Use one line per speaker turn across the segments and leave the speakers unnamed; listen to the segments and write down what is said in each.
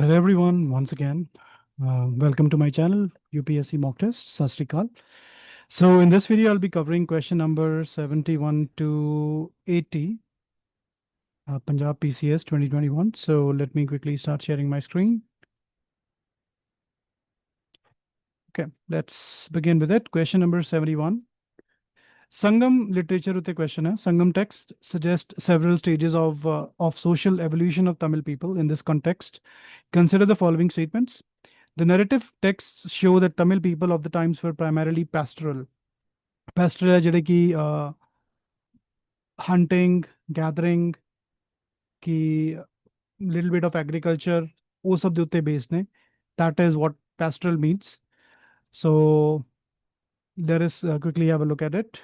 Hello everyone, once again. Welcome to my channel, UPSC Mock Test, Sat Sri Akal. So in this video, I'll be covering question number 71 to 80, Punjab PCS 2021. So let me quickly start sharing my screen. Okay, let's begin with it. Question number 71. Sangam literature utte question hai. Sangam text suggests several stages of social evolution of Tamil people. In this context, consider the following statements. The narrative texts show that Tamil people of the times were primarily pastoral. Pastoral है जेह्ड़े कि hunting, gathering की little bit of agriculture वो सब दे उत्ते based ने. That is what pastoral means. So let us quickly have a look at it.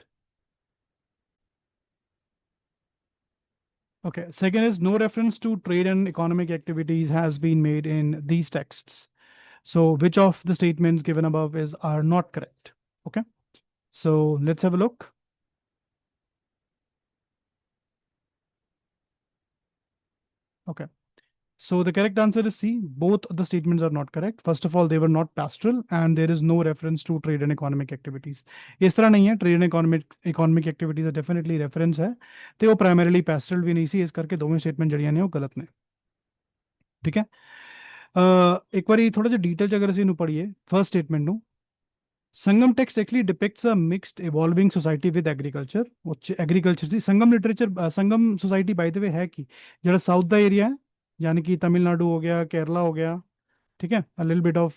Okay. Second is no reference to trade and economic activities has been made in these texts. So which of the statements given above are not correct? Okay. So let's have a look. Okay. So the correct answer is C. Both the statements are not correct. First of all, they were not pastoral and there is no reference to trade and economic activities. इस तरह नहीं है. Trade and economic activities are definitely reference है. ते वो primarily pastoral भी नहीं सी. इस करके दोनों statement जड़ियां ने वो गलत ने. ठीक है. एक बारी थोड़ा जो detail अगर ਅਸੀਂ ਨੂੰ ਪੜੀਏ first statement ਨੂੰ. Sangam text actually depicts a mixed evolving society with agriculture. Agriculture C Sangam literature Sangam society by the way है कि जरा south ਦਾ area है यानी कि तमिलनाडु हो गया केरला हो गया ठीक है a little bit of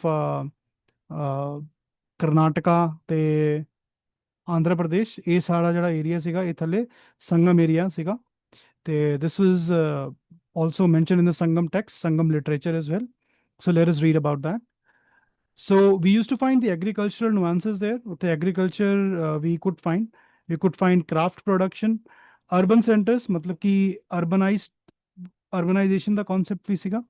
Karnataka ਤੇ ਆਂਧਰਾ ਪ੍ਰਦੇਸ਼ ਇਹ ਸਾਰਾ ਜਿਹੜਾ ਏਰੀਆ ਸੀਗਾ ਇਹ ਥੱਲੇ ਸੰਗਮ ਏਰੀਆ ਸੀਗਾ ਤੇ this was also mentioned in the Sangam text Sangam literature as well. So let us read about that. So we used to find the agricultural nuances there. With the agriculture, we could find craft production, urban centers, मतलब कि urbanization का concept भी सीगा,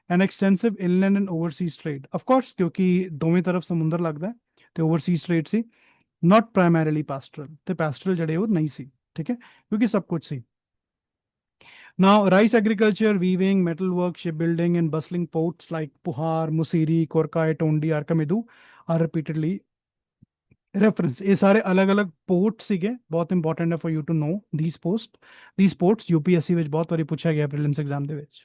and extensive inland and overseas trade. Of course, क्योंकि दोवें तरफ समुंदर लगता है, तो overseas trade C, not primarily pastoral. तो pastoral जड़े वो नहीं सी, ठीक है, क्योंकि सब कुछ सी. Now, rice agriculture, weaving, metalwork, shipbuilding, and bustling ports like Puhar, Musiri, Korkai, Tondi, Arkamedu are repeatedly referenced. ये सारे अलग अलग पोर्ट सीगे बहुत इंपॉर्टेंट है for you to know these ports UPSC विच बहुत बारी पूछा गया प्रीलिम्स एग्जाम दे विच.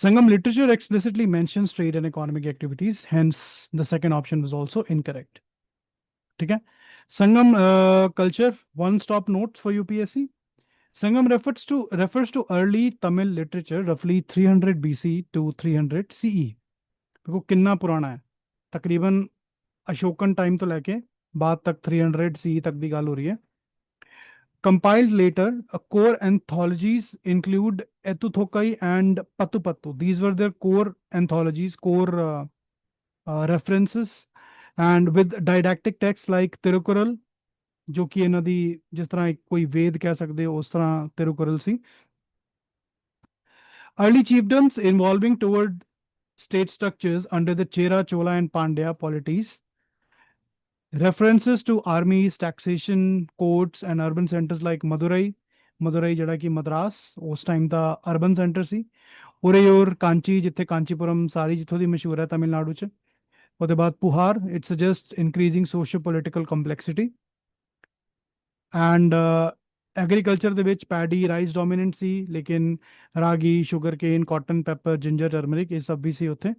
Sangam literature explicitly mentions trade and economic activities, hence the second option was also incorrect. ठीक है. Sangam culture one stop notes for UPSC. Sangam refers to early Tamil literature, roughly 300 BC to 300 CE. देखो कितना पुराना है तकरीबन Ashokan time तो लेके बाद तक 300 CE तक दी गल हो रही है. Compiled later, core anthologies include Etuthokai and Patupattu. These were their core anthologies, core references, and with didactic texts like Tirukural, जो कि ਇਹਨਾਂ ਦੀ जिस तरह कोई वेद कह सकते हो उस तरह तिरुकुरल सी. Early chiefdoms involving toward state structures under the Chera, Chola, and Pandya polities. References to armies, taxation, courts, and urban centers like Madurai ਜਿਹੜਾ ਕਿ ਮਦਰਾਸ ਉਸ ਟਾਈਮ ਦਾ ਅਰਬਨ ਸੈਂਟਰ ਸੀ. ਉਰੇਯੂਰ ਕਾਂਚੀ ਜਿੱਥੇ ਕਾਂਚੀਪੁਰਮ ਸਾਰੀ ਜਿੱਥੋਂ ਦੀ ਮਸ਼ਹੂਰ ਹੈ ਤਮਿਲਨਾਡੂ ਚ. ਉਹਦੇ ਬਾਅਦ Puhar it suggest increasing socio political complexity. And agriculture ਦੇ ਵਿੱਚ ਪੈਡੀ ਰਾਈਸ ਡੋਮੀਨੈਂਟ ਸੀ ਲੇਕਿਨ ragi sugar cane cotton pepper ginger turmeric ਇਹ ਸਭ ਵੀ ਸੀ ਉੱਥੇ.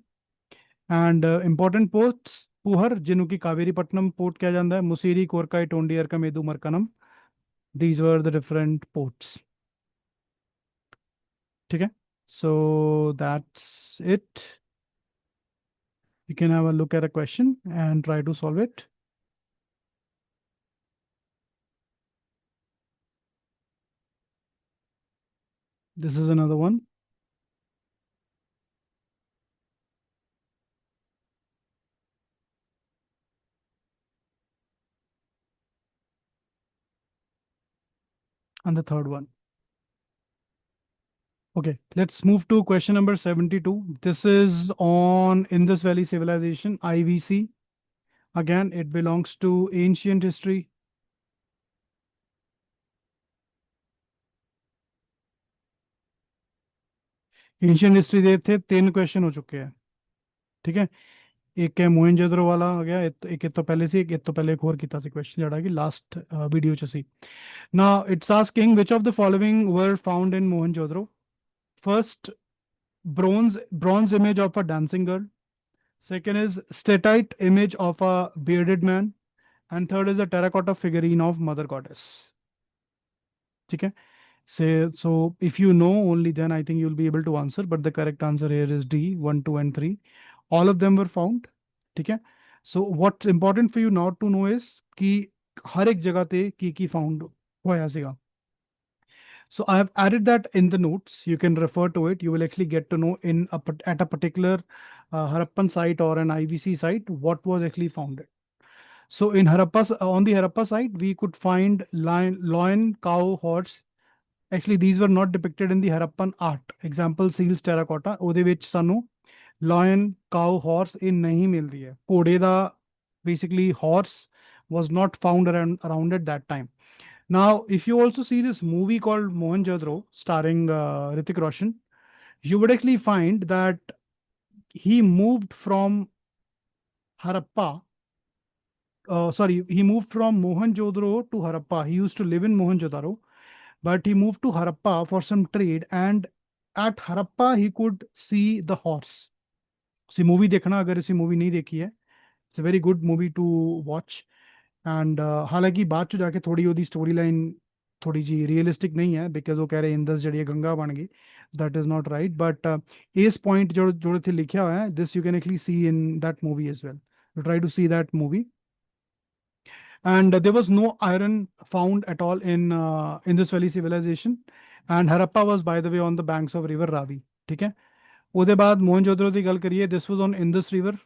ਐਂਡ ਇੰਪੋਰਟੈਂਟ ਪੋਰਟਸ पुहर जिन्हों की कावेरीपट्टनम पोर्ट कहा जाता है, Musiri, Korkai, टोंडी, अरकमेदु, Marakkanam. These were the different ports. ठीक है. So that's it. You can have a look at a question and try to solve it. This is another one. And the third one. Okay, let's move to question number 72. This is on Indus Valley Civilization, IVC. Again, it belongs to ancient history. Ancient history ਦੇ ਇੱਥੇ ਤਿੰਨ question ਹੋ ਚੁੱਕੇ ਆ। ਠੀਕ ਹੈ, ਇੱਕ ਹੈ ਮੋਹਨਜੋਦੜੋ ਵਾਲਾ ਹੋ ਗਿਆ, ਇੱਕ ਇਹ ਤੋਂ ਪਹਿਲੇ ਸੀ, ਇੱਕ ਇਹ ਤੋਂ ਪਹਿਲੇ ਇੱਕ ਹੋਰ ਕੀਤਾ ਸੀ ਕੁਐਸਚਨ ਜਿਹੜਾ ਕਿ ਲਾਸਟ ਵੀਡੀਓ ਚ ਸੀ। Now it's asking which of the following were found in Mohenjodaro. First, bronze image of a dancing girl. Second is statite image of a bearded man. And third is a terracotta figurine of mother goddess. Okay. So if you know only then I think you'll be able to answer. But the correct answer here is D, 1, 2, and 3. All of them were found. Okay. So what's important for you not to know is कि हर एक जगह ते की found होया सीगा. So I have added that in the notes. You can refer to it. You will actually get to know at a particular Harappan site or an IVC site what was actually founded. So in Harappa, on the Harappa site, we could find lion, cow, horse. Actually, these were not depicted in the Harappan art. Example, seals terracotta. ਉਹਦੇ ਵਿੱਚ ਸਾਨੂੰ lion, cow, horse ਇਹ ਨਹੀਂ ਮਿਲਦੀ ਹੈ। ਘੋੜੇ ਦਾ basically horse was not found around at that time. Now, if you also see this movie called Mohenjo-daro starring Hrithik Roshan, you would actually find that he moved from Harappa. Sorry, he moved from Mohenjo-daro to Harappa. He used to live in Mohenjo-daro, but he moved to Harappa for some trade, and at Harappa he could see the horse. So movie देखना, अगर इसी movie नहीं देखी है, it's a very good movie to watch. And हालांकि बाद चो जाके थोड़ी ओदी स्टोरी लाइन थोड़ी जी रियलिस्टिक नहीं है, बिकॉज वो कह रहे इंदस जड़ी गंगा बन गई, that is not right. But इस पॉइंट जो जो थे लिखा हुआ है, this you can actually see in that movie as well. You try to see that movie. And there was no iron found at all in Indus Valley civilization. And Harappa was, by the way, on the banks of river Ravi. ठीक है, ਉਹਦੇ ਬਾਅਦ ਮੋਹਨਜੋਦੜੋ ਦੀ ਗੱਲ ਕਰੀਏ, this was on Indus river.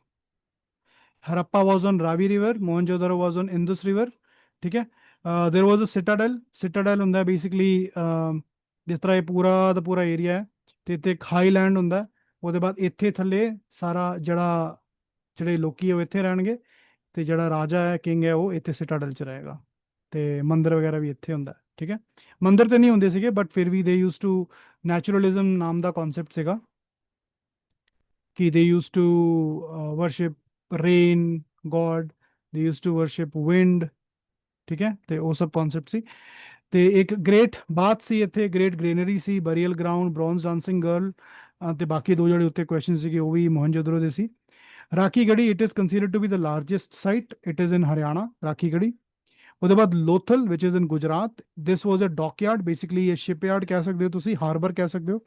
Harappa was on Ravi river, Mohenjo-daro was on Indus river. ठीक है, there was a citadel ਹੁੰਦਾ basically, ਜਿਸ ਤਰ੍ਹਾਂ ਇਹ ਪੂਰਾ ਦਾ ਪੂਰਾ ਏਰੀਆ ਹੈ ਤੇ ਇੱਥੇ ਇੱਕ ਹਾਈਲੈਂਡ ਹੁੰਦਾ। ਉਹਦੇ ਬਾਅਦ ਇੱਥੇ ਥੱਲੇ ਸਾਰਾ ਜਿਹੜੇ ਲੋਕੀ ਉਹ ਇੱਥੇ ਰਹਿਣਗੇ, ਤੇ ਜਿਹੜਾ ਰਾਜਾ ਹੈ, ਕਿੰਗ ਹੈ, ਉਹ ਇੱਥੇ ਸਿਟਾਡਲ ਚ ਰਹੇਗਾ। ਤੇ ਮੰਦਿਰ ਵਗੈਰਾ ਵੀ ਇੱਥੇ ਹੁੰਦਾ। ਠੀਕ ਹੈ, ਮੰਦਿਰ ਤੇ ਨਹੀਂ ਹੁੰਦੇ ਸੀਗੇ, ਬਟ ਫਿਰ ਵੀ ਦੇ ਯੂਜ਼ ਟੂ, ਨੈਚੁਰਲਿਜ਼ਮ ਨਾਮ ਦਾ ਕਨਸੈਪਟ ਸੀਗਾ ਕਿ they use to worship rain god, they use to worship wind. ठीक है, ਤੇ ਉਹ ਸਭ ਕਨਸੈਪਟ ਸੀ। ਤੇ ਇੱਕ ਗ੍ਰੇਟ ਬਾਤ ਸੀ ਇੱਥੇ, ਗ੍ਰੇਟ ਗ੍ਰੇਨਰੀ ਸੀ, burial ground, bronze dancing girl, ਤੇ ਬਾਕੀ ਦੋ ਜਿਹੜੇ ਉੱਤੇ ਕੁਐਸਚਨ ਸੀਗੇ ਉਹ ਵੀ ਮੋਹਨਜੋਦੜੋ ਦੇ ਸੀ। Rakhigarhi, it is considered to be the largest site, it is in Haryana, Rakhigarhi. ਉਹਦੇ ਬਾਅਦ ਲੋਥਲ ਵਿਚ is in Gujarat, this was a dockyard, basically ਇਹ ਸ਼ਿਪਯਾਰਡ ਕਹਿ ਸਕਦੇ ਹੋ ਤੁਸੀਂ, ਹਾਰਬਰ ਕਹਿ ਸਕਦੇ ਹੋ।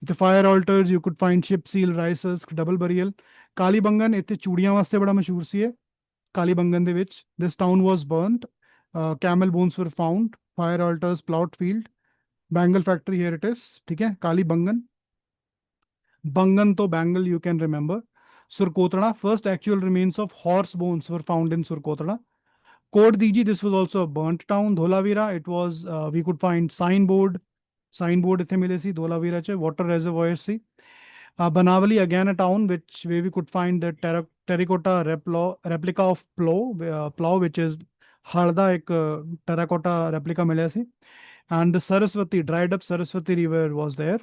ਇੱਥੇ fire altars you could find, ship seal, rices, double burial. Kalibangan ਇੱਥੇ ਚੂੜੀਆਂ ਵਾਸਤੇ ਬੜਾ ਮਸ਼ਹੂਰ ਸੀ ਇਹ, ਕਾਲੀਬੰਗਨ ਦੇ ਵਿੱਚ। This town was burned, camel bones were found, fire altars, plot field, bangle factory here it is. ठीक है, कालीबंगन, बंगन तो bangle you can remember. Surkotada, first actual remains of horse bones were found in Surkotada. Kot Diji, this was also a burnt town. Dholavira, it was, we could find sign board इथे मिले सी धोलावीरा च, water reservoir सी। Banavali, again a town which where we could find the terracotta replica of plow, which is halda ek terracotta replica मिला सी। And the Saraswati, dried up Saraswati river was there.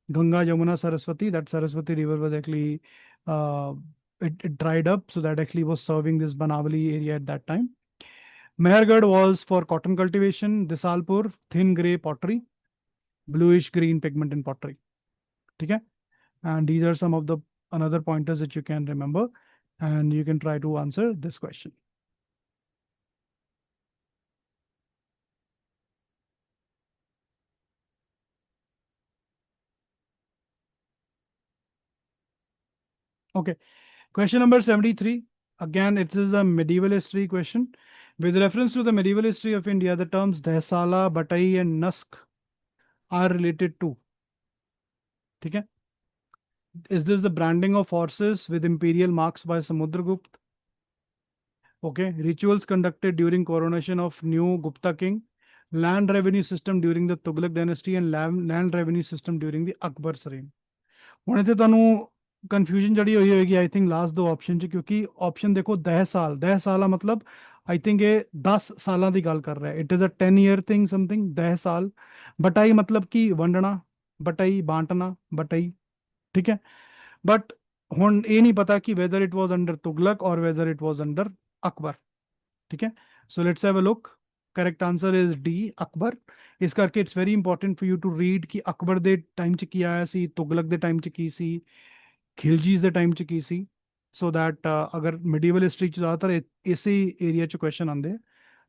Ganga, Yamuna, Saraswati. That Saraswati river was actually, it dried up, so that actually was serving this Banavali area at that time. Mehergarh was for cotton cultivation. Disalpur, thin grey pottery, bluish green pigment in pottery. Okay, and these are some of the another pointers that you can remember, and you can try to answer this question. Okay, question number 73. Again, it is a medieval history question. With reference to the medieval history of India, the terms Dehsala, Batai, and Nask are related to. Okay, is this the branding of horses with imperial marks by Samudragupta? Okay, rituals conducted during coronation of new Gupta king, land revenue system during the Tughlaq dynasty, and land revenue system during the Akbar's reign. ਹੁਣ ਇੱਥੇ ਤੁਹਾਨੂੰ confusion ਜਿਹੜੀ ਹੋਈ ਹੋਏਗੀ I think last ਦੋ option 'ਚ, ਕਿਉਂਕਿ option ਦੇਖੋ 10 ਸਾਲ, 10 ਸਾਲ ਦਾ ਮਤਲਬ ਆਈ ਥਿੰਕ ਇਹ 10 ਸਾਲਾਂ ਦੀ ਗੱਲ ਕਰ ਰਿਹਾ। It is a 10 year thing something 10 ਸਾਲ। ਬਟਾਈ ਮਤਲਬ ਕਿ ਵੰਡਣਾ, ਬਟਾਈ ਬਾਂਟਣਾ, ਬਟਾਈ। ठीक है, बट ਹੁਣ ਇਹ ਨਹੀਂ ਪਤਾ ਕਿ whether it was under Tughlaq or whether it was under Akbar. ठीक है, so let's have a look। correct answer is D, Akbar. ਇਸ ਕਰਕੇ it's very important for you to read ਕਿ ਅਕਬਰ ਦੇ ਟਾਈਮ 'ਚ ਕੀ ਆਇਆ ਸੀ, ਤੁਗਲਕ ਦੇ ਟਾਈਮ 'ਚ ਕੀ ਸੀ, ਖਿਲਜੀਜ਼ ਦੇ ਟਾਈਮ 'ਚ ਕੀ ਸੀ, so that ਅਗਰ medieval history 'ਚ ਜ਼ਿਆਦਾਤਰ ਇਸੇ ਏਰੀਆ 'ਚ ਕੁਐਸਚਨ ਆਉਂਦੇ ਆ,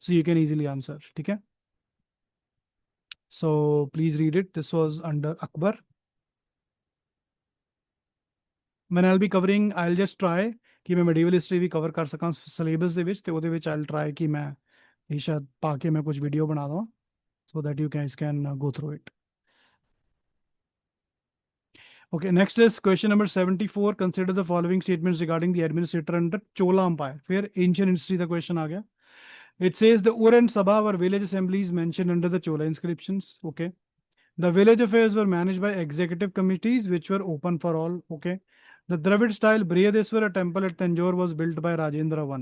so you can easily answer। ਠੀਕ ਹੈ, so please read it, this was under Akbar। when I'll be covering, I'll just try ਕਿ ਮੈਂ medieval history ਵੀ ਕਵਰ ਕਰ ਸਕਾਂ ਸਿਲੇਬਸ ਦੇ ਵਿੱਚ, ਤੇ ਉਹਦੇ ਵਿੱਚ I'll try ਕਿ ਮੈਂ ਇਹ ਸ਼ਾਇਦ ਪਾ ਕੇ ਮੈਂ ਕੁਝ ਵੀਡੀਓ ਬਣਾ ਦਵਾਂ so that you guys can go through it। Okay, next is question number 74। consider the following statements regarding the administrator under Chola Empire। फिर ancient history ਦਾ question ਆ ਗਿਆ। it says the Ur and Sabha were village assemblies mentioned under the Chola inscriptions। Okay, the village affairs were managed by executive committees which were open for all। Okay, the Dravid style Brihadeswara temple at Tanjore was built by Rajendra I।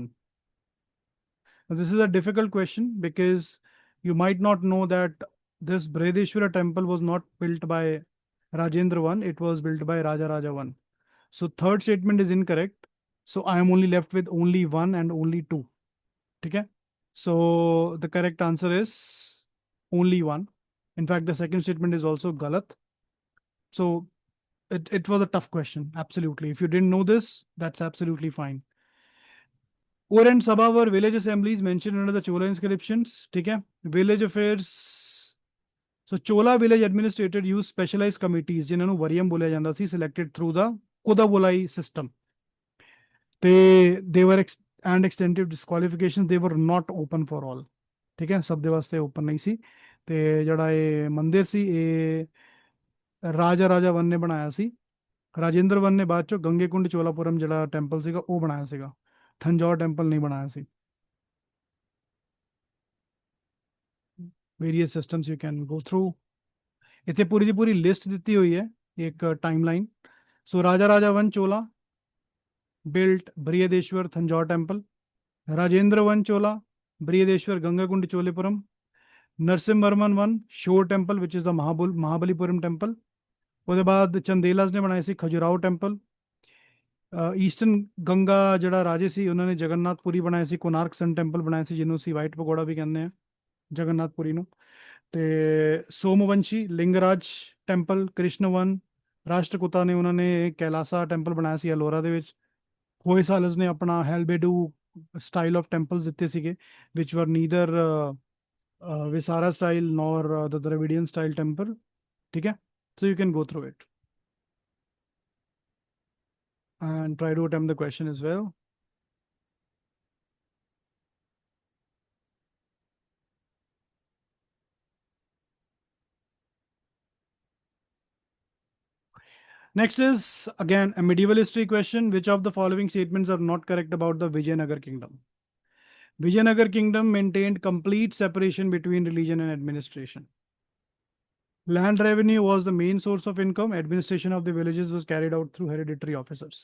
Now, this is a difficult question because you might not know that this Brihadeshwara temple was not built by Rajendra I, it was built by Raja Raja I। So third statement is incorrect. So I am only left with only one and only two। Okay. So the correct answer is only one। In fact, the second statement is also galat। So it was a tough question. Absolutely. If you didn't know this, that's absolutely fine। Ur and Sabha were village assemblies mentioned under the Chola inscriptions। ठीक है, village affairs। So Chola village administrator used specialized committees जिन्होंने वरियम बोला जाता ਸੀ selected through the Kodavulai system। they were and extensive disqualifications, they were not open for all। ठीक है, सब ਦੇ ਵਾਸਤੇ ਓਪਨ ਨਹੀਂ ਸੀ। ਤੇ ਜਿਹੜਾ ਇਹ ਮੰਦਿਰ ਸੀ ਇਹ ਰਾਜਾ ਰਾਜਾ ਵਨ ਨੇ ਬਣਾਇਆ ਸੀ। ਰਾਜੇਂਦਰ ਵਨ ਨੇ ਬਾਅਦ ਚੋਂ ਗੰਗੇ ਕੁੰਡ ਚੋਲਾਪੁਰਮ ਜਿਹੜਾ ਟੈਂਪਲ ਸੀਗਾ ਉਹ ਬਣਾਇਆ ਸੀਗਾ, ਥੰਜੌਰ ਟੈਂਪਲ ਨਹੀਂ ਬਣਾਇਆ ਸੀ। Various systems you can go through. ਇੱਥੇ ਪੂਰੀ ਦੀ ਪੂਰੀ ਲਿਸਟ ਦਿੱਤੀ ਹੋਈ ਹੈ, ਇੱਕ ਟਾਈਮਲਾइन। ਸੋ ਰਾਜਾ ਰਾਜਾ one Chola built Brihadeshwar Thanjore temple। Rajendra I Chola, Brihadeshwar Gangakund Cholapuram। Narsimhavarman I Shore temple which is the Mahabalipuram temple। ਉਹਦੇ ਬਾਅਦ ਚੰਦੇਲਾਸ ਨੇ ਬਣਾਏ ਸੀ ਖਜੁਰਾਓ ਟੈਂਪਲ। ਈਸਟਰਨ ਗੰਗਾ ਜਿਹੜਾ ਰਾਜੇ ਸੀ ਉਹਨਾਂ ਨੇ ਜਗਨਨਾਥਪੁਰੀ ਬਣਾਏ ਸੀ, ਕੋਨਾਰਕ ਸਨ ਟੈਂਪਲ ਬਣਾਏ ਸੀ ਜਿਹਨੂੰ ਅਸੀਂ ਵਾਈਟ ਪਗੋੜਾ ਵੀ ਕਹਿੰਦੇ ਆ ਜਗਨਨਾਥਪੁਰੀ ਨੂੰ। ਤੇ ਸੋਮਵੰਸ਼ੀ ਲਿੰਗਰਾਜ ਟੈਂਪਲ ਕ੍ਰਿਸ਼ਨਵਨ ਰਾਸ਼ਟਰਕੂਤਾ ਨੇ ਉਹਨਾਂ ਨੇ ਕੈਲਾਸਾ ਟੈਂਪਲ ਬਣਾਇਆ ਸੀ ਅਲੋਰਾ ਦੇ ਵਿੱਚ। ਹੋਇਸਾਲਸ ਨੇ ਆਪਣਾ ਹੈਲਬੇਡੂ ਸਟਾਈਲ ਆਫ ਟੈਂਪਲਸ ਦਿੱਤੇ ਸੀਗੇ ਵਿਚ ਵਰ ਨੀਦਰ ਵਿਸਾਰਾ ਸਟਾਈਲ ਨੌਰ ਦ ਦ੍ਰਵਿਡੀਅਨ ਸਟਾਈਲ ਟੈਂਪਲ। ਠੀਕ ਹੈ, so you can go through it and try to attempt the question as well। Next is again a medieval history question। Which of the following statements are not correct about the Vijayanagar kingdom? Vijayanagar kingdom maintained complete separation between religion and administration। Land revenue was the main source of income। Administration of the villages was carried out through hereditary officers।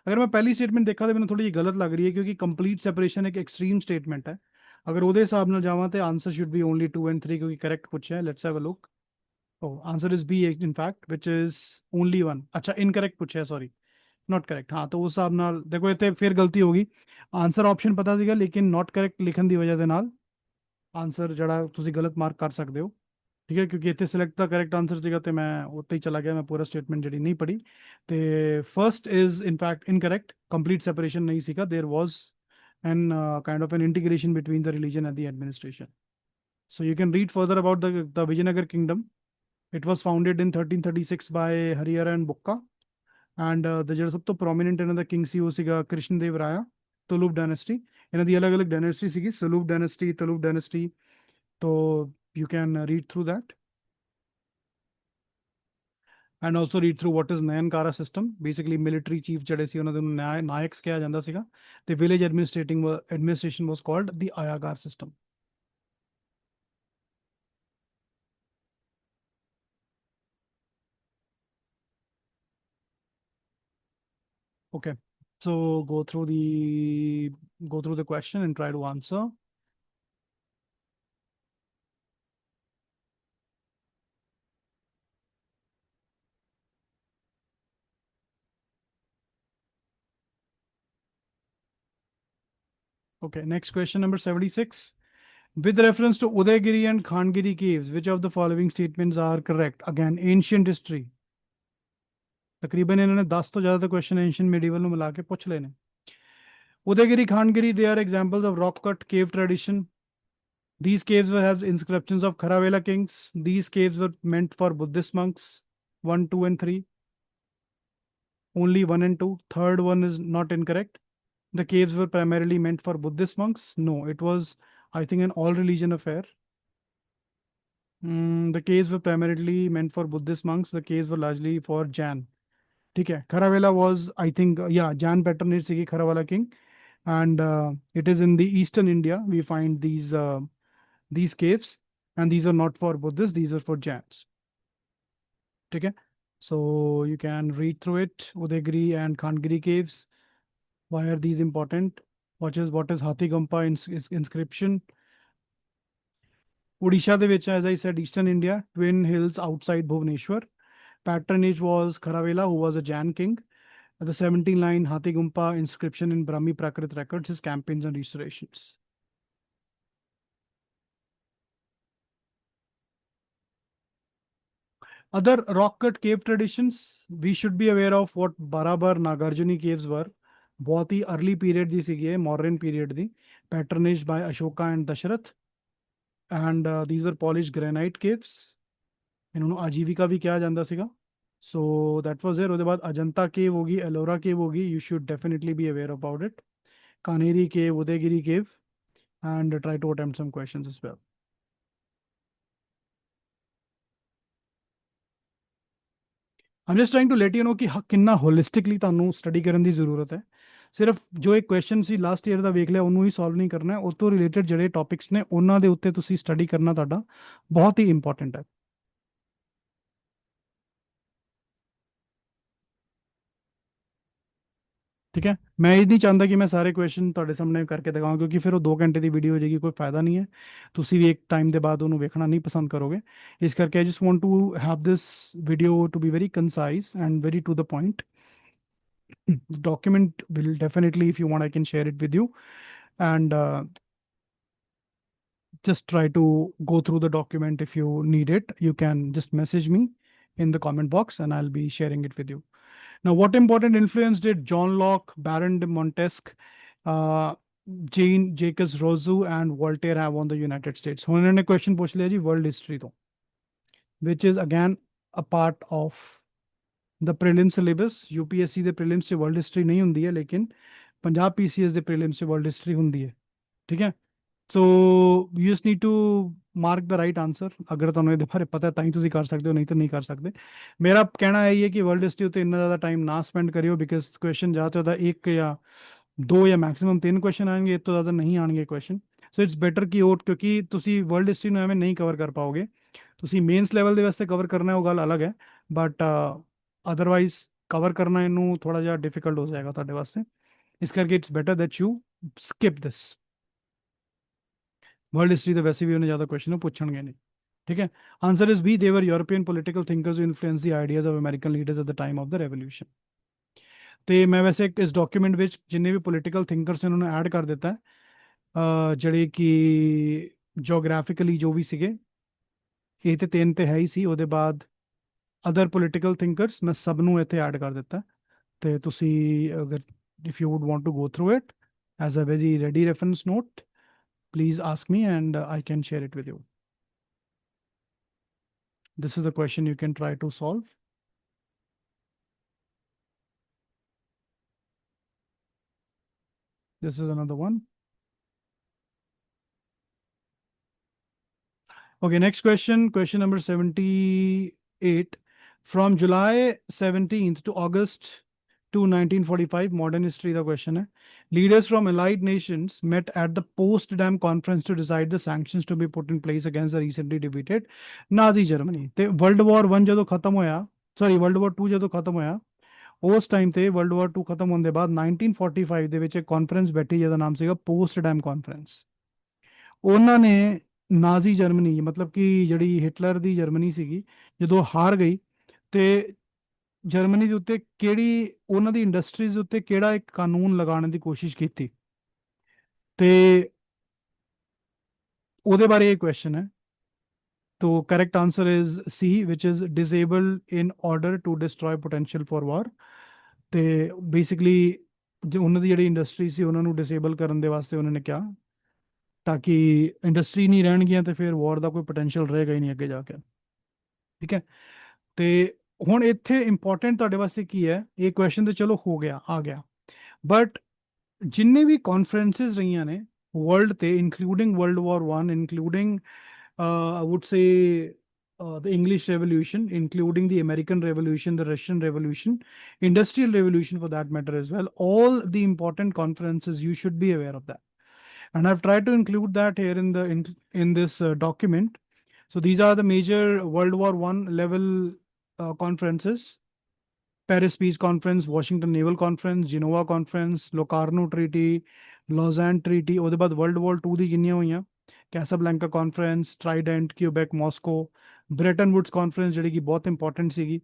अगर मैं पहली statement देखा तो मैंने थोड़ी जी गलत लग रही है क्योंकि कंप्लीट सेपरेशन एक एक्सट्रीम स्टेटमेंट है। अगर ਉਹਦੇ ਹਿਸਾਬ ਨਾਲ ਜਾਵਾਂ ਤੇ answer should be only 2 and 3 ਕਿਉਂਕਿ ਕਰੈਕਟ ਪੁੱਛਿਆ ਹੈ। Let's have a look. Oh, answer is B in fact, which is only one। अच्छा इनकरेक्ट पूछा है, सॉरी नॉट करेक्ट। हाँ, तो उस हिसाब ਨਾਲ देखो ਇੱਥੇ ਫਿਰ ਗਲਤੀ ਹੋ ਗਈ। ਆਨਸਰ ਆਪਸ਼ਨ ਪਤਾ ਸੀਗਾ ਲੇਕਿਨ ਨਾਟ ਕਰੈਕਟ ਲਿਖਣ ਦੀ ਵਜ੍ਹਾ ਦੇ ਨਾਲ ਆਨਸਰ ਜਿਹੜਾ ਤੁਸੀਂ ਗਲਤ ਮਾਰਕ ਕਰ ਸਕਦੇ ਹੋ। ਠੀਕ ਹੈ, ਕਿਉਂਕਿ ਇੱਥੇ ਸਿਲੈਕਟ ਦਾ ਕਰੈਕਟ ਆਨਸਰ ਸੀਗਾ ਤੇ ਮੈਂ ਉੱਤੇ ਹੀ ਚਲਾ ਗਿਆ, ਮੈਂ ਪੂਰਾ ਸਟੇਟਮੈਂਟ ਜਿਹੜੀ ਨਹੀਂ ਪੜ੍ਹੀ। ਤੇ first is in fact incorrect, complete separation ਨਹੀਂ ਸੀਗਾ। There was an kind of an integration between the religion and the administration। So you can read further about the Vijayanagar kingdom। It was founded in 1336 by Harihara and Bukka। And the ਜਿਹੜਾ ਸਭ ਤੋਂ prominent ਇਹਨਾਂ ਦਾ king ਸੀ ਉਹ ਸੀਗਾ ਕ੍ਰਿਸ਼ਨਦੇਵ Raya. ਤੁਲੁਪ dynasty, ਇਹਨਾਂ ਦੀ ਅਲੱਗ ਅਲੱਗ dynasty ਸੀਗੀ, ਸਲੂਪ ਡਾਇਨੈਸਟੀ, ਤੁਲੁਪ ਡਾਇਨੈਸਟੀ। तो you can read through that and also read through what is Nayankara system। Basically military chief ਜਿਹੜੇ ਸੀ ਉਹਨਾਂ ਨੂੰ ਨਾਇਕਸ ਕਿਹਾ ਜਾਂਦਾ ਸੀਗਾ ਤੇ village administration was called the Ayagar system। Okay, so go through the question and try to answer। Okay, next question number 76. With reference to Udaygiri and Khandgiri caves, which of the following statements are correct? Again, ancient history. तकरीबन इन्होंने 10 तो ज़्यादा question ancient medieval में मिला के पूछ लेने. Udaygiri, Khandgiri, they are examples of rock cut cave tradition. These caves were have inscriptions of Kharavela kings. These caves were meant for Buddhist monks. 1, 2, and 3. Only 1 and 2. Third one is not incorrect. The caves were primarily meant for Buddhist monks. No, it was, I think, an all religion affair. The caves were primarily meant for Buddhist monks. The caves were largely for Jain. Okay, Kharavela was, I think, yeah, Jain patronage Sigi Kharavela king, and it is in the eastern India. We find these caves, and these are not for Buddhists. These are for Jains. Okay, so you can read through it. Udaygiri and Khandgiri caves. Why are these important? What is Hathigampa inscription? Odisha de which, as I said, eastern India, Twin Hills outside Bhubaneswar. Patronage was Kharavela, who was a Jain king. The 17-line Hathigumpa inscription in Brahmi Prakrit records his campaigns and restorations. Other rock cut cave traditions, we should be aware of what Barabar Nagarjuni caves were. बहुत ही early period दी सीगी है, Mauryan period the, patronaged by Ashoka and Dasharath. And these were polished granite caves. इन्होंने आजीविका भी किया जाता सीगा. So that was there. उसके बाद अजंता केव होगी, एलोरा केव होगी. You should definitely be aware about it. Kaneri cave, Udaygiri cave, and try to attempt some questions as well. I'm just trying to let you know कि किन्ना holistically ਤੁਹਾਨੂੰ study ਕਰਨ ਦੀ ਜ਼ਰੂਰਤ ਹੈ. ਸਿਰਫ ਜੋ ਇੱਕ ਕੁਐਸਚਨ ਸੀ ਲਾਸਟ ਈਅਰ ਦਾ ਵੇਖ ਲਿਆ ਉਹਨੂੰ ਹੀ ਸੋਲਵ ਨਹੀਂ ਕਰਨਾ ਹੈ. ਉਹ ਤੋਂ ਰਿਲੇਟਡ ਜਿਹੜੇ ਟੌਪਿਕਸ ਨੇ ਉਹਨਾਂ ਦੇ ਉੱਤੇ ਤੁਸੀਂ ਸਟੱਡੀ ਕਰਨਾ ਤੁਹਾਡਾ ਬਹੁਤ ਹੀ ਇੰਪੋਰਟੈਂਟ ਹੈ. ठीक है, मैं ये नहीं चाहता कि मैं सारे क्वेश्चन ਤੁਹਾਡੇ ਸਾਹਮਣੇ ਕਰਕੇ ਦਿਖਾਵਾਂ ਕਿਉਂਕਿ ਫਿਰ ਉਹ 2 ਘੰਟੇ ਦੀ ਵੀਡੀਓ ਹੋ ਜਾਏਗੀ, ਕੋਈ ਫਾਇਦਾ ਨਹੀਂ ਹੈ. ਤੁਸੀਂ ਵੀ ਇੱਕ ਟਾਈਮ ਦੇ ਬਾਅਦ ਉਹਨੂੰ ਵੇਖਣਾ ਨਹੀਂ ਪਸੰਦ ਕਰੋਗੇ. ਇਸ ਕਰਕੇ I just want to have this video to be very concise and very to the point. The document will definitely, if you want, I can share it with you, and just try to go through the document. If you need it, you can just message me in the comment box and I'll be sharing it with you. Now, what important influence did John Locke, Baron de Montesquieu, uh, Jean Jacques Rousseau and Voltaire have on the United States? So, उन्होंने question पूछ लिया जी world history तो, which is again a part of the prelim syllabus. UPSC ਦੇ prelims से world history नहीं ਹੁੰਦੀ है, लेकिन पंजाब PCS ਦੇ prelims से world history ਹੁੰਦੀ है. ठीक है, so you just need to mark the right answer. अगर ਤੁਹਾਨੂੰ ਇਹਦੇ ਬਾਰੇ ਪਤਾ ਤਾਂ ਹੀ ਤੁਸੀਂ ਕਰ ਸਕਦੇ ਹੋ, ਨਹੀਂ ਤਾਂ ਨਹੀਂ ਕਰ ਸਕਦੇ. ਮੇਰਾ ਕਹਿਣਾ ਇਹ ਹੈ ਕਿ ਵਰਲਡ ਹਿਸਟਰੀ ਉੱਤੇ ਇੰਨਾ ਜ਼ਿਆਦਾ ਟਾਈਮ ਨਾ ਸਪੈਂਡ ਕਰਿਓ, ਬਿਕਾਜ਼ ਕੁਐਸਚਨ ਜ਼ਿਆਦਾ ਤੋਂ ਜ਼ਿਆਦਾ ਇੱਕ ਜਾਂ ਦੋ ਜਾਂ ਮੈਕਸਿਮਮ 3 ਕੁਐਸਚਨ ਆਣਗੇ, ਇਸ ਤੋਂ ਜ਼ਿਆਦਾ ਨਹੀਂ ਆਣਗੇ ਕੁਐਸਚਨ. ਸੋ ਇਟਸ ਬੈਟਰ ਕਿ ਉਹ, ਕਿਉਂਕਿ ਤੁਸੀਂ ਵਰਲਡ ਹਿਸਟਰੀ ਨੂੰ ਐਵੇਂ ਨਹੀਂ ਕਵਰ ਕਰ ਪਾਓਗੇ. ਤੁਸੀਂ ਮੇਨਸ ਲੈਵਲ ਦੇ ਵਾਸਤੇ ਕਵਰ ਕਰਨਾ ਉਹ ਗੱਲ ਅਲੱਗ ਹੈ, ਬਟ ਅਦਰਵਾਈਜ਼ ਕਵਰ ਕਰਨਾ ਇਹਨੂੰ ਥੋੜਾ ਜਿਹਾ ਡਿਫਿਕਲਟ ਹੋ ਜਾਏਗਾ ਤੁਹਾਡੇ ਵਾਸਤੇ. ਇਸ ਕਰਕੇ it's better that you skip this. World history तो वैसे भी उन्हें ज़्यादा क्वेश्चन पूछेंगे नहीं. ठीक है, answer is B. They were European political thinkers who influence the ideas of American leaders at the time of the revolution. तो मैं वैसे इस डॉक्यूमेंट में जिन्हें भी पॉलिटिकल थिंकर्स ने उन्होंने ऐड कर दिता है, जड़े कि जोग्राफिकली जो भी सीगे, ये तो 3 तो है ही सी. ਉਹਦੇ ਬਾਅਦ अदर पॉलिटिकल थिंकर्स मैं सब ਨੂੰ ਇੱਥੇ ऐड कर ਦਿੱਤਾ. ਤੇ ਤੁਸੀਂ अगर if you would want to go through it as a very ready reference note, please ask me and I can share it with you. This is the question you can try to solve. This is another one. Okay, next question, question number 78. From July 17th to August to 1945, modern history the question है. Leaders from allied nations met at the Potsdam conference to decide the sanctions to be put in place against the recently defeated Nazi Germany. ਤੇ World War 1 ਜਦੋਂ ਖਤਮ ਹੋਇਆ, sorry World War 2 ਜਦੋਂ ਖਤਮ ਹੋਇਆ, ਉਸ time ਤੇ World War 2 ਖਤਮ ਹੋਣ ਦੇ ਬਾਅਦ 1945 ਦੇ ਵਿੱਚ ਇੱਕ ਕਾਨਫਰੰਸ ਬੈਠੀ ਜਿਹਦਾ ਨਾਮ ਸੀਗਾ ਪੋਸਟਡੈਮ ਕਾਨਫਰੰਸ. ਉਹਨਾਂ ਨੇ ਨਾਜ਼ੀ ਜਰਮਨੀ, ਮਤਲਬ ਕਿ ਜਿਹੜੀ ਹਿਟਲਰ ਦੀ ਜਰਮਨੀ ਸੀਗੀ, ਜਦੋਂ ਹਾਰ ਗਈ ਤੇ ਜਰਮਨੀ ਦੇ ਉੱਤੇ ਕਿਹੜੀ ਉਹਨਾਂ ਦੀ ਇੰਡਸਟਰੀਜ਼ ਉੱਤੇ ਕਿਹੜਾ ਇੱਕ ਕਾਨੂੰਨ ਲਗਾਉਣ ਦੀ ਕੋਸ਼ਿਸ਼ ਕੀਤੀ. ਤੇ ਉਹਦੇ ਬਾਰੇ ਇਹ ਕੁਐਸਚਨ ਹੈ। तो correct answer is C which is disable in order to destroy potential for war. ਤੇ ਬੇਸਿਕਲੀ ਜੋ ਉਹਨਾਂ ਦੀ ਜਿਹੜੀ ਇੰਡਸਟਰੀ ਸੀ ਉਹਨਾਂ ਨੂੰ ਡਿਸੇਬਲ ਕਰਨ ਦੇ ਵਾਸਤੇ ਉਹਨਾਂ ਨੇ ਕਿਹਾ ਤਾਂ ਕਿ ਇੰਡਸਟਰੀ ਨਹੀਂ ਰਹਿਣਗੀਆਂ ਤੇ ਫਿਰ ਵਾਰ ਦਾ ਕੋਈ ਪੋਟੈਂਸ਼ੀਅਲ ਰਹੇਗਾ ਹੀ ਨਹੀਂ ਅੱਗੇ ਜਾ ਕੇ। ਠੀਕ ਹੈ। ਤੇ ਹੁਣ ਇੱਥੇ ਇੰਪੋਰਟੈਂਟ ਤੁਹਾਡੇ ਵਾਸਤੇ ਕੀ ਹੈ, ਇਹ ਕੁਐਸਚਨ ਤੇ ਚਲੋ ਹੋ ਗਿਆ ਆ ਗਿਆ, ਬਟ ਜਿੰਨੇ ਵੀ ਕਾਨਫਰੰਸਿਸ ਰਹੀਆਂ ਨੇ ਵਰਲਡ ਤੇ, including world war 1, including I would say the English Revolution, including the American Revolution, the Russian Revolution, Industrial Revolution for that matter as well. All the important conferences, you should be aware of that. And I've tried to include that here in this document. So these are the major World War One level conferences: Paris Peace Conference, Washington Naval Conference, Genova Conference, Locarno Treaty, Lausanne Treaty। ਉਹਦੇ ਬਾਅਦ World War II ਦੀ ਕਿੰਨੀਆਂ ਹੋਈਆਂ? Casablanca conference, Trident, Quebec, Moscow, Bretton Woods conference ਜਿਹੜੀ ਕਿ ਬਹੁਤ important ਸੀਗੀ,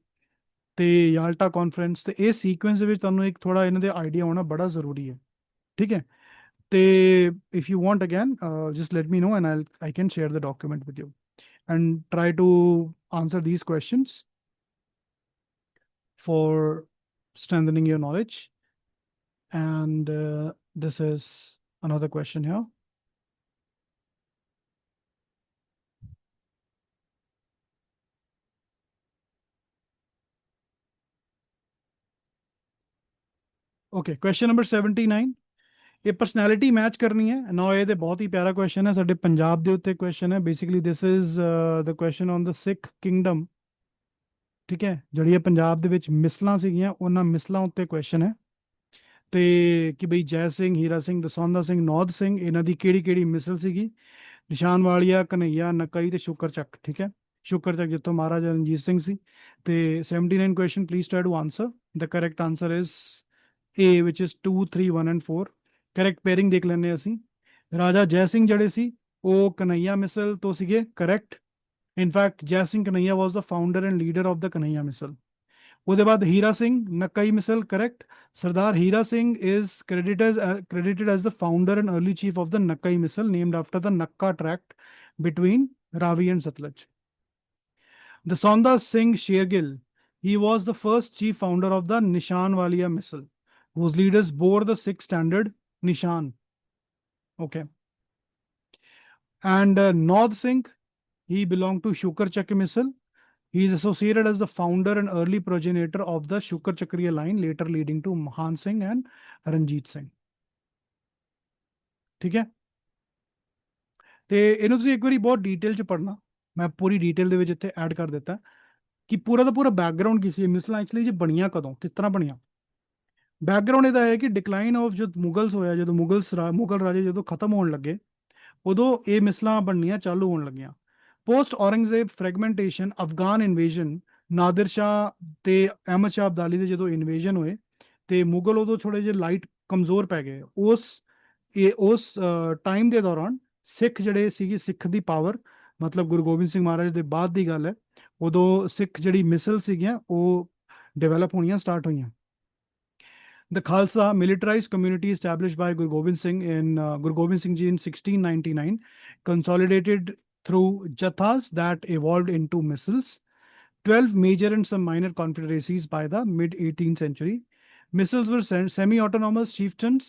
ਤੇ ਯਾਲਟਾ ਕਾਨਫਰੰਸ। ਤੇ ਇਹ ਸੀਕੁਐਂਸ ਦੇ ਵਿੱਚ ਤੁਹਾਨੂੰ ਇੱਕ ਥੋੜਾ ਇਹਨਾਂ ਦੇ ਆਈਡੀਆ ਹੋਣਾ ਬੜਾ ਜ਼ਰੂਰੀ ਹੈ। ਠੀਕ ਹੈ। ਤੇ if you want again, just let me know and I can share the document with you and try to answer these questions for strengthening your knowledge. And this is another question here. Okay, question number 79। ਇਹ personality match ਕਰਨੀ ਹੈ ਨਾ। ਇਹ ਤੇ ਬਹੁਤ ਹੀ ਪਿਆਰਾ question ਹੈ, ਸਾਡੇ ਪੰਜਾਬ ਦੇ ਉੱਤੇ ਕੁਐਸਚਨ ਹੈ। Basically this is the question on the Sikh Kingdom. ਠੀਕ ਹੈ, ਜਿਹੜੀਆਂ ਪੰਜਾਬ ਦੇ ਵਿੱਚ ਮਿਸਲਾਂ ਸੀਗੀਆਂ ਉਹਨਾਂ ਮਿਸਲਾਂ ਉੱਤੇ ਕੁਐਸਚਨ ਹੈ। ਤੇ ਕਿ ਬਈ ਜੈ ਸਿੰਘ, ਹੀਰਾ ਸਿੰਘ, ਦਸੌਂਦਾ ਸਿੰਘ, ਨੌਧ ਸਿੰਘ, ਇਹਨਾਂ ਦੀ ਕਿਹੜੀ ਕਿਹੜੀ ਮਿਸਲ ਸੀਗੀ? ਨਿਸ਼ਾਨ ਵਾਲੀਆ, ਕਨਈਆ, ਨਕਈ ਤੇ ਸ਼ੁਕਰ ਚੱਕ। ਠੀਕ ਹੈ, ਸ਼ੁਕਰ ਚੱਕ ਜਿੱਥੋਂ ਮਹਾਰਾਜਾ ਰਣਜੀਤ ਸਿੰਘ ਸੀ। ਤੇ 79 question, please try to answer. The correct answer is A which is 2, 3, 1 and 4। Correct pairing ਦੇਖ ਲੈਂਦੇ ਅਸੀਂ। ਰਾਜਾ ਜੈ ਸਿੰਘ ਜਿਹੜੇ ਸੀ ਉਹ ਕਨਈਆ ਮਿਸਲ ਤੋਂ ਸੀਗੇ, correct. In fact Jai Singh Kanhaiya was the founder and leader of the Kanhaiya misl. ਉਹਦੇ ਬਾਅਦ Hira Singh Nakai misl, correct. Sardar Hira Singh is credited as the founder and early chief of the Nakai missile, named after the Nakka tract between Ravi and Satluj. The Sonda Singh Shergill, he was the first chief founder of the Nishan Walia missile, whose leaders bore the Sikh standard Nishan. Okay. And Naud Singh, he belonged to Shukar Chak missile. He is associated as the founder and early progenitor of the Shukar Chakriya line, later leading to Mahan Singh and Ranjit Singh. ठीक है। ਤੇ ਇਹਨੂੰ ਤੁਸੀਂ ਇੱਕ ਵਾਰੀ ਬਹੁਤ detail ਚ ਪੜ੍ਹਨਾ। ਮੈਂ ਪੂਰੀ ਡੀਟੇਲ ਦੇ ਵਿੱਚ ਇੱਥੇ ਐਡ ਕਰ ਦਿੱਤਾ ਕਿ ਪੂਰਾ ਦਾ ਪੂਰਾ ਬੈਕਗਰਾਉਂਡ ਕੀ ਸੀ, ਮਿਸਲਾਂ ਐਕਚੁਅਲੀ ਜੇ ਬਣੀਆਂ ਕਦੋਂ, ਕਿਸ ਤਰ੍ਹਾਂ ਬਣੀਆਂ। ਬੈਕਗਰਾਉਂਡ ਇਹਦਾ ਹੈ ਕਿ ਡਿਕਲਾਈਨ ਆਫ ਜਦ ਮੁਗਲਸ ਹੋਇਆ, ਜਦੋਂ ਮੁਗਲ ਰਾਜੇ ਜਦੋਂ ਖਤਮ ਹੋਣ ਲੱਗੇ ਉਦੋਂ ਇਹ ਮਿਸਲਾਂ ਬਣਨੀਆਂ ਚਾਲੂ ਹੋਣ ਲੱਗੀਆਂ। ਪੋਸਟ ਔਰੰਗਜ਼ੇਬ ਫਰੈਗਮੈਂਟੇਸ਼ਨ, ਅਫਗਾਨ ਇਨਵੇਜਨ, ਨਾਦਰ ਸ਼ਾਹ ਤੇ ਅਹਿਮਦ ਸ਼ਾਹ ਅਬਦਾਲੀ ਦੇ ਜਦੋਂ ਇਨਵੇਜਨ ਹੋਏ ਤੇ ਮੁਗਲ ਉਦੋਂ ਥੋੜੇ ਜਿਹੇ ਲਾਈਟ ਕਮਜ਼ੋਰ ਪੈ ਗਏ। ਉਸ ਟਾਈਮ ਦੇ ਦੌਰਾਨ ਸਿੱਖ ਜਿਹੜੇ ਸੀਗੀ, ਸਿੱਖ ਦੀ ਪਾਵਰ, ਮਤਲਬ ਗੁਰੂ ਗੋਬਿੰਦ ਸਿੰਘ ਮਹਾਰਾਜ ਦੇ ਬਾਅਦ ਦੀ ਗੱਲ ਹੈ, ਉਦੋਂ ਸਿੱਖ ਜਿਹੜੀ ਮਿਸਲ ਸੀਗੀਆਂ ਉਹ ਡਿਵੈਲਪ ਹੋਣੀਆਂ ਸਟਾਰਟ ਹੋਈਆਂ। The Khalsa militarized community established by Guru Gobind Singh Ji in 1699, consolidated through jathas that evolved into missiles, 12 major and some minor confederacies by the mid-18th century. Missiles were semi-autonomous chieftains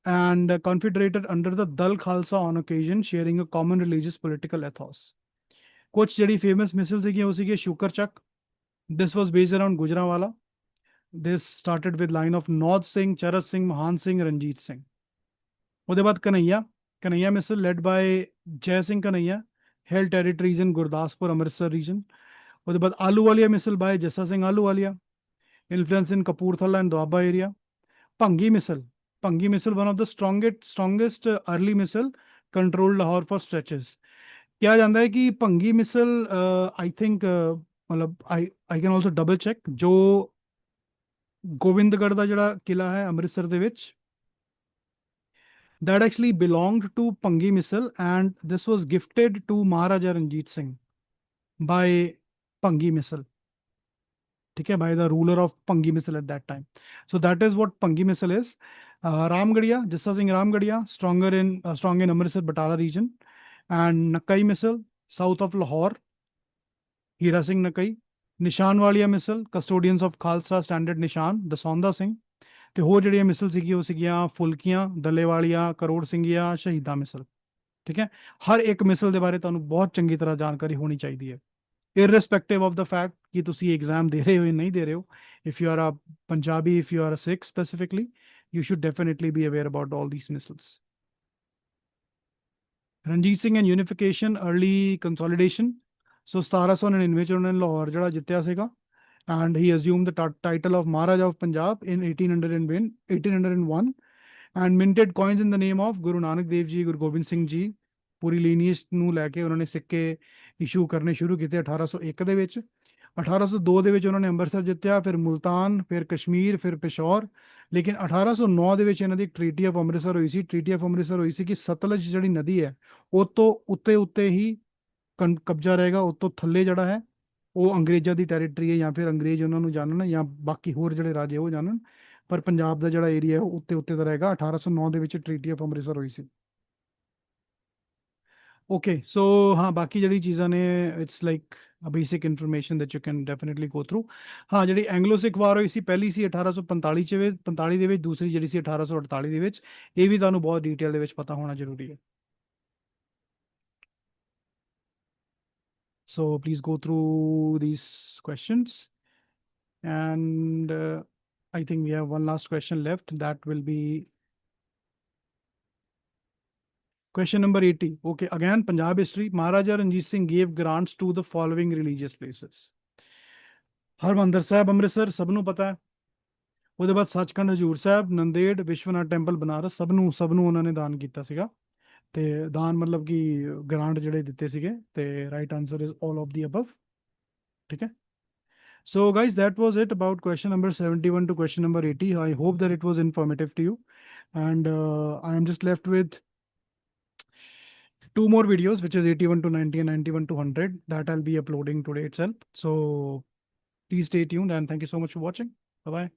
and confederated under the Dal Khalsa on occasion, sharing a common religious political ethos. कुछ जड़ी famous missiles ਸੀਗੀਆਂ ਉਹ ਸੀਗੇ ਸ਼ੁਕਰ ਚੱਕ। This was based around Gujranwala. This started with line of Naud Singh, Charat Singh, Mahan Singh, Ranjit Singh. ਉਹਦੇ ਬਾਅਦ Kanhaiya missile led by Jai Singh Kanhaiya, held territories in Gurdaspur, Amritsar region. ਉਹਦੇ ਬਾਅਦ Ahluwalia missile by Jassa Singh Ahluwalia, influence in Kapurthala and Doaba area. Bhangi missile, one of the strongest early missile, controlled Lahore for stretches. ਕਿਹਾ ਜਾਂਦਾ ਹੈ ਕਿ ਭੰਗੀ ਮਿਸਲ I think ਮਤਲਬ I can also double check, ਜੋ ਗੋਬਿੰਦਗੜ੍ਹ ਦਾ ਜਿਹੜਾ ਕਿਲਾ ਹੈ ਅੰਮ੍ਰਿਤਸਰ ਦੇ ਵਿੱਚ, that actually belonged to Bhangi missile and this was gifted to Maharaja Ranjit Singh by Bhangi missile. ठीक है, by the ruler of Pangi Misl at that time. So that is what Pangi Misl is. Ramgarhia, Jissa Singh Ramgarhia, strong in Amritsar Batala region, and Nakai Misl, south of Lahore, Hira Singh Nakai. ਨਿਸ਼ਾਨ ਵਾਲੀਆ ਮਿਸਲ, ਕਸਟੋਡੀਅਨਸ of Khalsa standard ਨਿਸ਼ਾਨ, ਦਸੌਂਦਾ ਸਿੰਘ। ਤੇ ਹੋਰ ਜਿਹੜੀਆਂ ਮਿਸਲ ਸੀਗੀ ਉਹ ਸੀਗੀਆਂ ਫੁਲਕੀਆਂ, ਦੱਲੇ ਵਾਲੀਆਂ, ਕਰੋੜ ਸਿੰਘੀਆਂ, ਸ਼ਹੀਦਾਂ ਮਿਸਲ। ਠੀਕ ਹੈ, ਹਰ ਇੱਕ ਮਿਸਲ ਦੇ ਬਾਰੇ ਤੁਹਾਨੂੰ ਬਹੁਤ ਚੰਗੀ ਤਰ੍ਹਾਂ ਜਾਣਕਾਰੀ ਹੋਣੀ ਚਾਹੀਦੀ ਹੈ, irrespective of the fact ਕਿ ਤੁਸੀਂ ਐਗਜ਼ਾਮ ਦੇ ਰਹੇ ਹੋ ਜਾਂ ਨਹੀਂ ਦੇ ਰਹੇ ਹੋ। if you are a Punjabi, if you are a Sikh specifically, you should definitely be aware about all these missiles. Ranjit Singh and unification, early consolidation. So 1799 ਚ ਉਹਨਾਂ ਨੇ ਲਾਹੌਰ ਜਿਹੜਾ ਜਿੱਤਿਆ ਸੀਗਾ, and he assumed the title of Maharaja of Punjab in 1801 and minted coins in the name of Guru Nanak Dev Ji, Guru Gobind Singh Ji। ਪੂਰੀ ਲੀਨੀਏਜ ਨੂੰ ਲੈ ਕੇ ਉਹਨਾਂ ਨੇ ਸਿੱਕੇ ਇਸ਼ੂ ਕਰਨੇ ਸ਼ੁਰੂ ਕੀਤੇ 1801 ਦੇ ਵਿੱਚ। 1802 ਦੇ ਵਿੱਚ ਉਹਨਾਂ ਨੇ ਅੰਮ੍ਰਿਤਸਰ ਜਿੱਤਿਆ, ਫਿਰ ਮੁਲਤਾਨ, ਫਿਰ ਕਸ਼ਮੀਰ, ਫਿਰ ਪਿਸ਼ੌਰ। ਲੇਕਿਨ 1809 ਦੇ ਵਿੱਚ ਇਹਨਾਂ ਦੀ ਟ੍ਰੀਟੀ ਆਫ ਅੰਮ੍ਰਿਤਸਰ ਹੋਈ ਸੀ। ਟ੍ਰੀਟੀ ਆਫ ਅੰਮ੍ਰਿਤਸਰ ਹੋਈ ਸੀ ਕਿ ਸਤਲੁਜ ਜਿਹੜੀ ਨਦੀ ਹੈ ਉਹ ਤੋਂ ਉੱਤੇ ਹੀ ਕਬਜ਼ਾ ਰਹੇਗਾ, ਉਹ ਤੋਂ ਥੱਲੇ ਜਿਹੜਾ ਹੈ ਉਹ ਅੰਗਰੇਜ਼ਾਂ ਦੀ ਟੈਰੀਟਰੀ ਹੈ, ਜਾਂ ਫਿਰ ਅੰਗਰੇਜ਼ ਉਹਨਾਂ ਨੂੰ ਜਾਣਨ, ਜਾਂ ਬਾਕੀ ਹੋਰ ਜਿਹੜੇ ਰਾਜੇ ਉਹ ਜਾਣਨ, ਪਰ ਪੰਜਾਬ ਦਾ ਜਿਹੜਾ ਏਰੀਆ ਹੈ ਉਹ ਉੱਤੇ ਦਾ ਰਹੇਗਾ। 1809 ਦੇ ਵਿੱਚ ਟ੍ਰੀਟੀ ਆਫ ਅੰਮ੍ਰਿਤਸਰ ਹੋਈ ਸੀ। ਓਕੇ, ਸੋ ਹਾਂ ਬਾਕੀ ਜਿਹੜੀ ਚੀਜ਼ਾਂ ਨੇ it's like a basic information that you can definitely go through. ਹਾਂ, ਜਿਹੜੀ ਐਂਗਲੋ ਸਿੱਖ ਵਾਰ ਹੋਈ ਸੀ, ਪਹਿਲੀ ਸੀ 1845 45 ਦੇ ਵਿੱਚ, ਦੂਸਰੀ ਜਿਹੜੀ ਸੀ 1848 ਦੇ ਵਿੱਚ। ਇਹ ਵੀ ਤੁਹਾਨੂੰ ਬਹੁਤ ਡਿਟੇਲ ਦੇ ਵਿੱਚ ਪਤਾ ਹੋਣਾ ਜ਼ਰੂਰੀ ਹੈ। So please go through these questions. And I think we have one last question left. That will be question number 80. Okay, again, Punjab history. Maharaja Ranjit Singh gave grants to the following religious places. Harmandar Sahib Amritsar ਸਭ ਨੂੰ ਪਤਾ ਹੈ। ਉਹਦੇ ਬਾਅਦ Sachkhand Hazur Sahib, Nanded, Vishwanath temple Banaras, ਸਭ ਨੂੰ ਉਹਨਾਂ ਨੇ ਦਾਨ ਕੀਤਾ ਸੀਗਾ। ਤੇ ਦਾਨ ਮਤਲਬ ਕਿ ਗ੍ਰਾਂਟ ਜਿਹੜੇ ਦਿੱਤੇ ਸੀਗੇ। ਤੇ right answer is all of the above। ਠੀਕ ਹੈ। So guys, that was it about question number 71 to question number 80. I hope that it was informative to you. And I am just left with two more videos, which is 81 to 90 and 91 to 100, that I'll be uploading today itself. So please stay tuned and thank you so much for watching. Bye-bye.